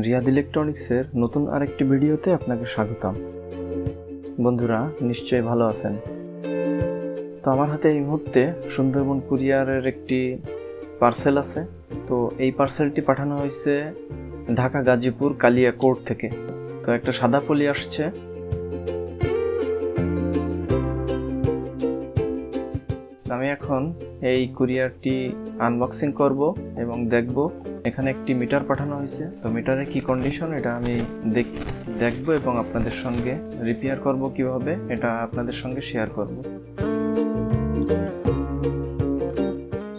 রিয়াদ ইলেকট্রনিক্সের নতুন আরেকটি ভিডিওতে আপনাকে স্বাগতম। বন্ধুরা নিশ্চয়ই ভালো আছেন। তো আমার হাতে এই মুহূর্তে সুন্দরবন কুরিয়ারের একটি পার্সেল আছে। তো এই পার্সেলটি পাঠানো হয়েছে ঢাকা গাজীপুর কালিয়াকোট থেকে। তো একটা সাদা পলি আসছে। আমি এখন এই কুরিয়ারটি আনবক্সিং করব এবং দেখব। এখানে একটি মিটার পাঠানো হয়েছে। তো মিটারের কি কন্ডিশন এটা আমি দেখব এবং আপনাদের সঙ্গে রিপেয়ার করব কিভাবে এটা আপনাদের সঙ্গে শেয়ার করব।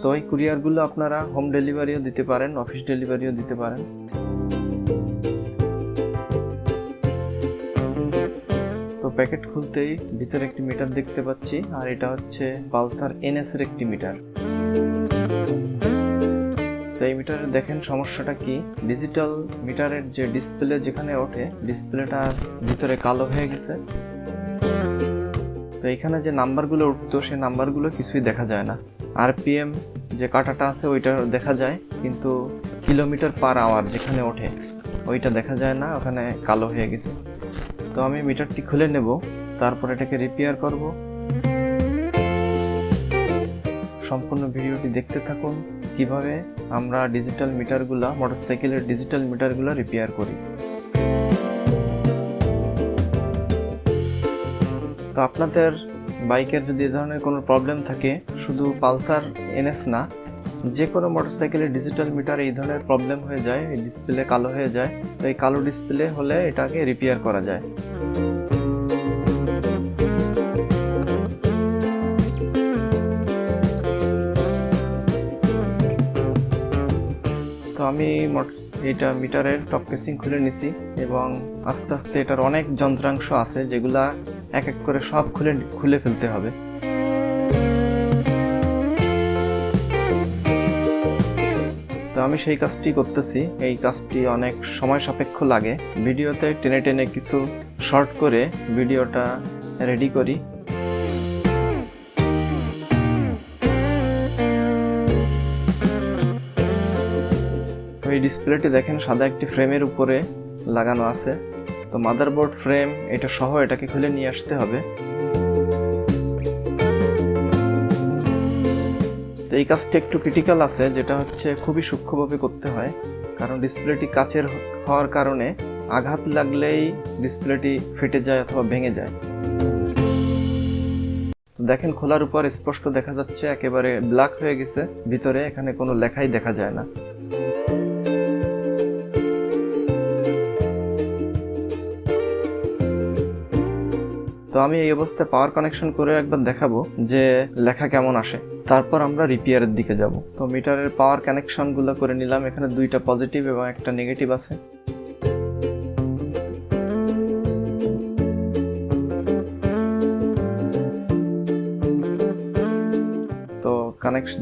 তো এই কুরিয়ারগুলো আপনারা হোম ডেলিভারিও দিতে পারেন, অফিস ডেলিভারিও দিতে পারেন। তো প্যাকেট খুলতেই ভিতরে একটি মিটার দেখতে পাচ্ছি, আর এটা হচ্ছে পালসার NS এর একটি মিটার। তো এই মিটারে দেখেন সমস্যাটা কি, ডিজিটাল মিটারের যে ডিসপ্লে যেখানে ওঠে ডিসপ্লেটা ভিতরে কালো হয়ে গেছে। তো এখানে যে নাম্বারগুলো উঠতো সেই নাম্বারগুলো কিছুই দেখা যায় না। RPM যে কাটাটা আছে ওইটা দেখা যায়, কিন্তু কিলোমিটার পার আওয়ার যেখানে ওঠে ওইটা দেখা যায় না, ওখানে কালো হয়ে গেছে। তো আমি মিটারটি খুলে নেব, তারপর এটাকে রিপেয়ার করব। সম্পূর্ণ ভিডিওটি দেখতে থাকুন কিভাবে আমরা ডিজিটাল মিটারগুলা, মোটরসাইকেলের ডিজিটাল মিটারগুলো রিপেয়ার করি। তো আপনাদের বাইকের যদি এ ধরনের কোনো প্রবলেম থাকে, শুধু পালসার NS না, যে কোনো মোটরসাইকেলের ডিজিটাল মিটার এই ধরনের প্রবলেম হয়ে যায়, এই ডিসপ্লে কালো হয়ে যায়। তো এই কালো ডিসপ্লে হলে এটাকে রিপেয়ার করা যায়। তো আমি এটা মিটারের টপ কেসিং খুলে নিছি এবং আস্তে আস্তে এটার অনেক যন্ত্রাংশ আছে যেগুলা এক এক করে সব খুলে ফেলতে হবে। তো আমি সেই কাজটি করতেছি। এই কাজটি অনেক সময় সাপেক্ষ লাগে। ভিডিওতে টেনে টেনে কিছু শর্ট করে ভিডিওটা রেডি করি। তো এই ডিসপ্লেটি দেখেন সাদা একটি ফ্রেমের উপরে লাগানো আছে। তো মাদারবোর্ড ফ্রেম এটা সহ এটাকে খুলে নিয়ে আসতে হবে। তো এই কাজটি একটু ক্রিটিক্যাল আছে, যেটা হচ্ছে খুবই সূক্ষ্মভাবে করতে হয়, কারণ ডিসপ্লেটি কাচের হওয়ার কারণে আঘাত লাগলেই ডিসপ্লেটি ফেটে যায় অথবা ভেঙে যায়। তো দেখেন খোলার উপর স্পষ্ট দেখা যাচ্ছে একেবারে ব্ল্যাক হয়ে গেছে ভিতরে, এখানে কোনো লেখাই দেখা যায় না। তো আমি এই অবস্থায় পাওয়ার কানেকশন করে একবার দেখাবো যে লেখা কেমন আসে, তারপর আমরা রিপেয়ারের দিকে যাব। তো মিটারের পাওয়ার কানেকশনগুলো করে নিলাম। এখানে দুইটা পজিটিভ এবং একটা নেগেটিভ আছে। তো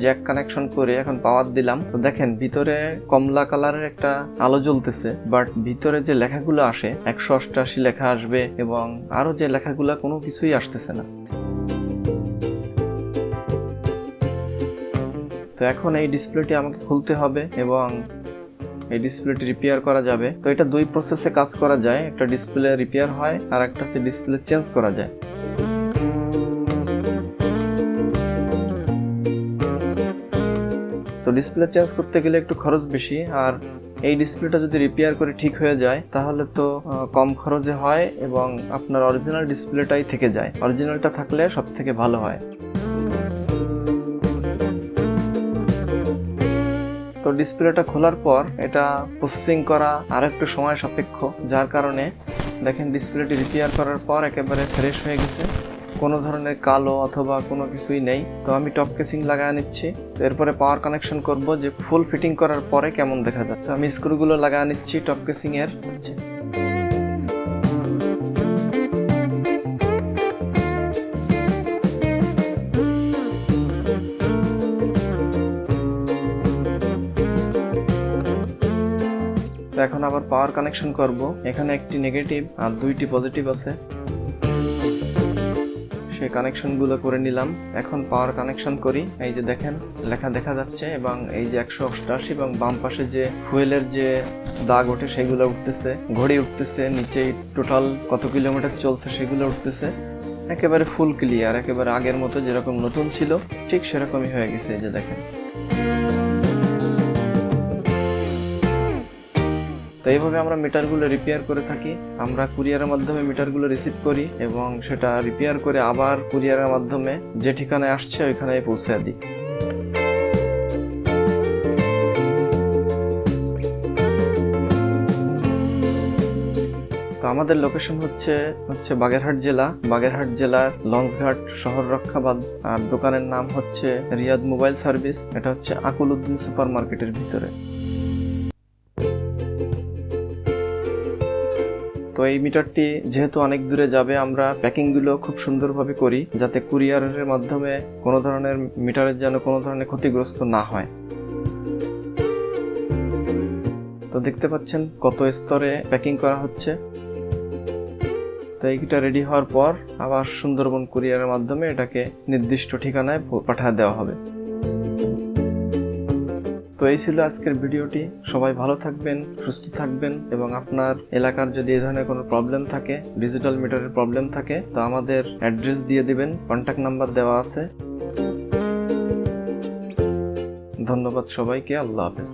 জ্যাক কানেকশন করে এখন পাওয়ার দিলাম। তো দেখেন ভিতরে কমলা কালারের একটা আলো জ্বলতেছে, বাট ভিতরে যে লেখাগুলো আসে 188 লেখা আসবে এবং আরো যে লেখাগুলো কোনো কিছুই আসতেছে না। তো এখন এই ডিসপ্লেটি আমাকে খুলতে হবে এবং এই ডিসপ্লেটি রিপেয়ার করা যাবে। তো এটা দুই প্রসেসে কাজ করা যায়, একটা ডিসপ্লে রিপেয়ার হয় আর একটা হচ্ছে ডিসপ্লে চেঞ্জ করা যায়। তো ডিসপ্লে চেঞ্জ করতে গেলে একটু খরচ বেশি, আর এই ডিসপ্লেটা যদি রিপেয়ার করে ঠিক হয়ে যায় তাহলে তো কম খরচে হয় এবং আপনার অরিজিনাল ডিসপ্লেটাই থেকে যায়। অরিজিনালটা থাকলে সব থেকে ভালো হয়। তো ডিসপ্লেটা খোলার পর এটা প্রসেসিং করা আর একটু সময় সাপেক্ষ, যার কারণে দেখেন ডিসপ্লেটি রিপেয়ার করার পর একেবারে ফ্রেশ হয়ে গেছে, কোনো ধরনের কালো অথবা কোনো কিছুই নেই। তো আমি টপ কেসিং লাগায় নিচ্ছি। তো এরপরে পাওয়ার কানেকশন করব যে ফুল ফিটিং করার পরে কেমন দেখা যাচ্ছে। আমি স্ক্রুগুলো লাগায় নিচ্ছি টপ কেসিং এর। তো এখন আবার পাওয়ার কানেকশন করব। এখানে একটি নেগেটিভ আর দুইটি পজিটিভ আছে। সেই কানেকশনগুলো করে নিলাম। এখন পাওয়ার কানেকশন করি। এই যে দেখেন লেখা দেখা যাচ্ছে এবং এই যে 188 এবং বাম পাশে যে ফুয়েলের যে দাগ ওঠে সেগুলো উঠতেছে, ঘড়ি উঠতেছে, নিচেই টোটাল কত কিলোমিটার চলছে সেগুলো উঠতেছে। একেবারে ফুল ক্লিয়ার, একেবারে আগের মতো যেরকম নতুন ছিল ঠিক সেরকমই হয়ে গেছে। এই যে দেখেন। তো এইভাবে আমরা মিটারগুলো রিপেয়ার করে থাকি। আমরা কুরিয়ারের মাধ্যমে মিটারগুলো রিসিভ করি এবং সেটা রিপেয়ার করে আবার কুরিয়ারের মাধ্যমে যে ঠিকানায় আসছে ওইখানে পৌঁছে দিই। তো আমাদের লোকেশন হচ্ছে বাগেরহাট জেলার লঞ্চঘাট শহর রক্ষাবাদ। আর দোকানের নাম হচ্ছে রিয়াদ মোবাইল সার্ভিস। এটা হচ্ছে আকুল উদ্দিন সুপার মার্কেটের ভিতরে। তো এই মিটারটি যেহেতু অনেক দূরে যাবে, আমরা প্যাকিংগুলো খুব সুন্দরভাবে করি যাতে কুরিয়ারের মাধ্যমে কোনো ধরনের মিটারের যেন কোনো ধরনের ক্ষতিগ্রস্ত না হয়। তো দেখতে পাচ্ছেন কত স্তরে প্যাকিং করা হচ্ছে। তো এইটা রেডি হওয়ার পর আবার সুন্দরবন কুরিয়ারের মাধ্যমে এটাকে নির্দিষ্ট ঠিকানায় পাঠিয়ে দেওয়া হবে। তো এই ছিল আজকের ভিডিওটি। সবাই ভালো থাকবেন, সুস্থ থাকবেন এবং আপনার এলাকার যদি এই ধরনের কোনো প্রবলেম থাকে, ডিজিটাল মিটারের প্রবলেম থাকে, তো আমাদের অ্যাড্রেস দিয়ে দিবেন, কন্ট্যাক্ট নাম্বার দেওয়া আছে। ধন্যবাদ সবাইকে। আল্লাহ হাফেজ।